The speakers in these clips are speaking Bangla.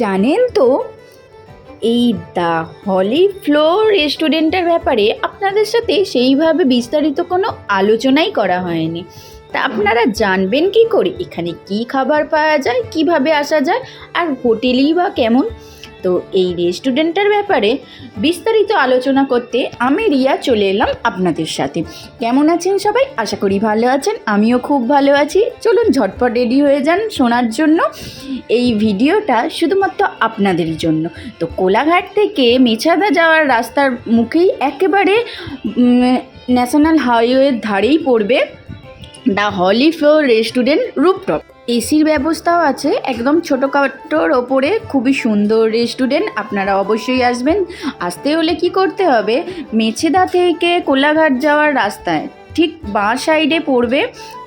জানেন তো এই দ্য হলি ফ্লোর রেস্টুরেন্টের ব্যাপারে আপনাদের সাথে সেইভাবে বিস্তারিত কোনো আলোচনাই করা হয়নি। তা আপনারা জানবেন কি করে এখানে কি খাবার পাওয়া যায়, কিভাবে আসা যায়, আর হোটেলই বা কেমন? তো এই রেস্টুরেন্টের ব্যাপারে বিস্তারিত আলোচনা করতে আমি রিয়া চলে এলাম আপনাদের সাথে। কেমন আছেন সবাই? আশা করি ভালো আছেন, আমিও খুব ভালো আছি। চলুন ঝটপট রেডি হয়ে যান শোনার জন্য এই ভিডিওটা শুধুমাত্র আপনাদের জন্য। তো কোলাঘাট থেকে মেছাদা যাওয়ার রাস্তার মুখেই একেবারে ন্যাশনাল হাইওয়ের ধারেই পড়বে the Holi floor restaurant rooftop. এসির ব্যবস্থাও আছে, একদম ছোটোখাটোর ওপরে খুবই সুন্দর রেস্টুরেন্ট। আপনারা অবশ্যই আসবেন। আসতে হলে কি করতে হবে, মেছেদা থেকে কোলাঘাট যাওয়ার রাস্তায় ঠিক বাঁ সাইডে পড়বে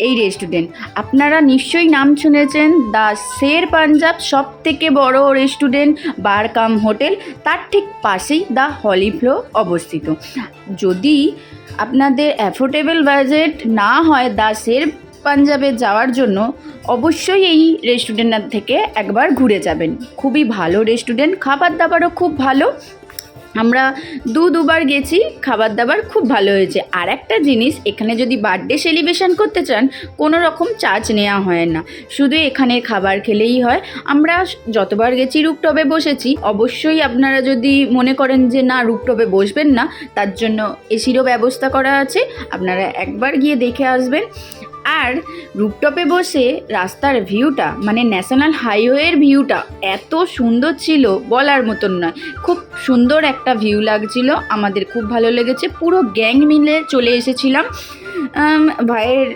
এই রেস্টুরেন্ট। আপনারা নিশ্চয়ই নাম শুনেছেন, দ্য শের পাঞ্জাব, সব থেকে বড় রেস্টুরেন্ট বার কাম হোটেল, তার ঠিক পাশেই দ্য হলি ফ্লোর অবস্থিত। যদি আপনাদের অ্যাফোর্ডেবল বাজেট না হয় দ্য শের পাঞ্জাবে যাওয়ার জন্য, অবশ্যই এই রেস্টুরেন্ট থেকে একবার ঘুরে যাবেন। খুবই ভালো রেস্টুরেন্ট, খাবার দাবারও খুব ভালো। আমরা দুবার গেছি, খাবার দাবার খুব ভালো হয়েছে। আর একটা জিনিস, এখানে যদি বার্থডে সেলিব্রেশন করতে চান কোনো রকম চার্জ নেওয়া হয় না, শুধু এখানে খাবার খেলেই হয়। আমরা যতবার গেছি রুফটপে বসেছি। অবশ্যই আপনারা যদি মনে করেন যে না রুফটপে বসবেন না, তার জন্য এসিরও ব্যবস্থা করা আছে, আপনারা একবার গিয়ে দেখে আসবেন। আর রুফটপে বসে রাস্তার ভিউটা, মানে ন্যাশনাল হাইওয়ের ভিউটা এত সুন্দর ছিল বলার মতন নয়। খুব সুন্দর একটা ভিউ লাগছিল, আমাদের খুব ভালো লেগেছে। পুরো গ্যাং মিলে চলে এসেছিলাম। ভাইয়ের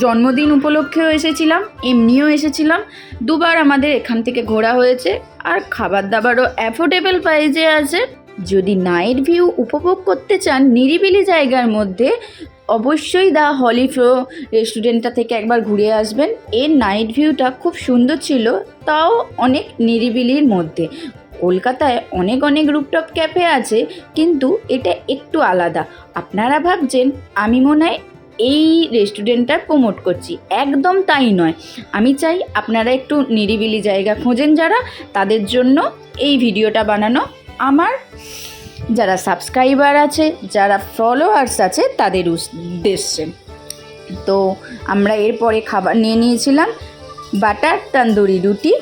জন্মদিন উপলক্ষেও এসেছিলাম, এমনিও এসেছিলাম। দুবার আমাদের এখান থেকে ঘোরা হয়েছে। আর খাবার দাবারও অ্যাফোর্ডেবল প্রাইসে আছে। যদি নাইট ভিউ উপভোগ করতে চান নিরিবিলি জায়গার মধ্যে, অবশ্যই দ্য হলি ফ্লোর রেস্টুরেন্টটা থেকে একবার ঘুরে আসবেন। এর নাইট ভিউটা খুব সুন্দর ছিল, তাও অনেক নিরিবিলির মধ্যে। কলকাতায় অনেক রুফটপ ক্যাফে আছে, কিন্তু এটা একটু আলাদা। আপনারা ভাবছেন আমি মনে হয় এই রেস্টুরেন্টটা প্রমোট করছি, একদম তাই নয়। আমি চাই আপনারা একটু নিরিবিলি জায়গা খোঁজেন যারা, তাদের জন্য এই ভিডিওটা বানানো। আমার যারা সাবস্ক্রাইবার আছে, যারা ফলোয়ার্স আছে, তাদের উদ্দেশ্যে। তো আমরা এরপরে খাবার নিয়ে নিয়েছিলাম বাটার তন্দুরি রুটি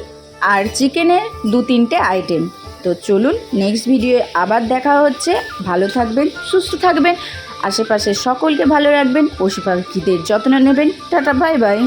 আর চিকেনের 2-3টে আইটেম। তো চলুন নেক্সট ভিডিওয়ে আবার দেখা হচ্ছে। ভালো থাকবেন, সুস্থ থাকবেন, আশেপাশে সকলকে ভালো রাখবেন, পশু পাখিদের যত্ন নেবেন। Tata, bye bye.